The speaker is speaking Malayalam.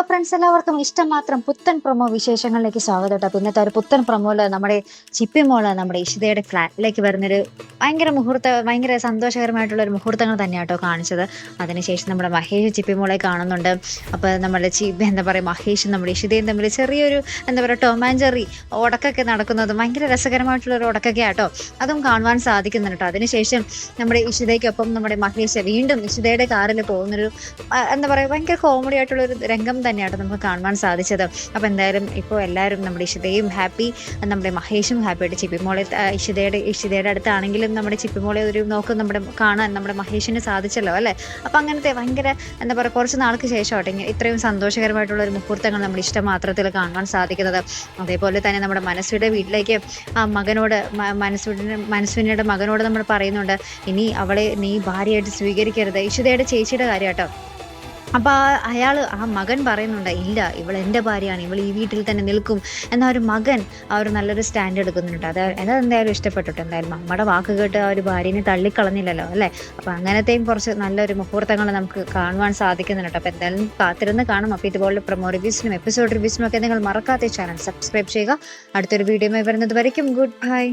ഹലോ ഫ്രണ്ട്സ്, എല്ലാവർക്കും ഇഷ്ടം മാത്രം പുത്തൻ പ്രൊമോ വിശേഷങ്ങളിലേക്ക് സ്വാഗതം കേട്ടോ. പിന്നത്തെ ഒരു പുത്തൻ പ്രൊമോയില് നമ്മുടെ ചിപ്പി മോള് നമ്മുടെ ഇഷിതയുടെ ഫ്ലാറ്റിലേക്ക് വരുന്നൊരു ഭയങ്കര സന്തോഷകരമായിട്ടുള്ള ഒരു മുഹൂർത്തങ്ങൾ തന്നെയാട്ടോ കാണിച്ചത്. അതിനുശേഷം നമ്മുടെ മഹേഷ് ചിപ്പി മോളെ കാണുന്നുണ്ട്. അപ്പോൾ നമ്മുടെ എന്താ പറയുക, മഹേഷും നമ്മുടെ ഇഷിതയും തമ്മിൽ ചെറിയൊരു എന്താ പറയുക ടോം ആൻഡ് ജെറി ഉടക്കൊക്കെ നടക്കുന്നത് ഭയങ്കര രസകരമായിട്ടുള്ള ഒരു ഉടക്കൊക്കെ ആട്ടോ. അതും കാണുവാൻ സാധിക്കുന്നുണ്ട് കേട്ടോ. അതിനുശേഷം നമ്മുടെ ഇഷിതയ്ക്കൊപ്പം നമ്മുടെ മഹേഷ് വീണ്ടും ഇഷിതയുടെ കാറിൽ പോകുന്നൊരു എന്താ പറയുക ഭയങ്കര കോമഡി ആയിട്ടുള്ളൊരു രംഗം തന്നെയാണ് നമുക്ക് കാണുവാൻ സാധിച്ചത്. അപ്പോൾ എന്തായാലും ഇപ്പോൾ എല്ലാവരും നമ്മുടെ ഇഷിതയും ഹാപ്പി, നമ്മുടെ മഹേഷും ഹാപ്പി ആയിട്ട് ചിപ്പിമോളെ ഇഷിതയുടെ അടുത്താണെങ്കിലും നമ്മുടെ ചിപ്പിമോളെ ഒരു നോക്ക് കാണാൻ നമ്മുടെ മഹേഷിന് സാധിച്ചല്ലോ അല്ലേ. അപ്പോൾ അങ്ങനത്തെ ഭയങ്കര എന്താ പറയുക കുറച്ച് നാൾക്ക് ശേഷമാട്ടെ ഇത്രയും സന്തോഷകരമായിട്ടുള്ള ഒരു മുഹൂർത്തങ്ങൾ നമ്മുടെ ഇഷ്ടമാത്രത്തിൽ കാണാൻ സാധിക്കുന്നത്. അതേപോലെ തന്നെ നമ്മുടെ മനസ്സുടെ വീട്ടിലേക്ക് ആ മകനോട് മനസ്സുവിനയുടെ മകനോട് നമ്മൾ പറയുന്നുണ്ട്, ഇനി അവളെ നീ ഭാര്യയായിട്ട് സ്വീകരിക്കരുത്, ഇഷിതയുടെ ചേച്ചിയുടെ കാര്യം കേട്ടോ. അപ്പോൾ ആ മകൻ പറയുന്നുണ്ട്, ഇല്ല ഇവൾ എൻ്റെ ഭാര്യയാണ്, ഇവൾ ഈ വീട്ടിൽ തന്നെ നിൽക്കും എന്ന ഒരു മകൻ ഒരു നല്ലൊരു സ്റ്റാൻഡ് എടുക്കുന്നുണ്ട്. അതെന്തായാലും ഇഷ്ടപ്പെട്ടിട്ട് എന്തായാലും നമ്മുടെ വാക്ക് കേട്ട് ആ ഒരു ഭാര്യനെ തള്ളിക്കളഞ്ഞില്ലല്ലോ അല്ലേ. അപ്പോൾ അങ്ങനത്തെയും കുറച്ച് നല്ലൊരു മുഹൂർത്തങ്ങൾ നമുക്ക് കാണുവാൻ സാധിക്കുന്നുണ്ട്. അപ്പോൾ എന്തായാലും കാത്തിരുന്ന് കാണും. അപ്പോൾ ഇതുപോലെ പ്രൊമോ റിവ്യൂസിനും എപ്പിസോഡ് റിവ്യൂസിനും ഒക്കെ നിങ്ങൾ മറക്കാത്ത ചാനൽ സബ്സ്ക്രൈബ് ചെയ്യുക. അടുത്തൊരു വീഡിയോയുമായി വരുന്നത് വരയ്ക്കും ഗുഡ് ബൈ.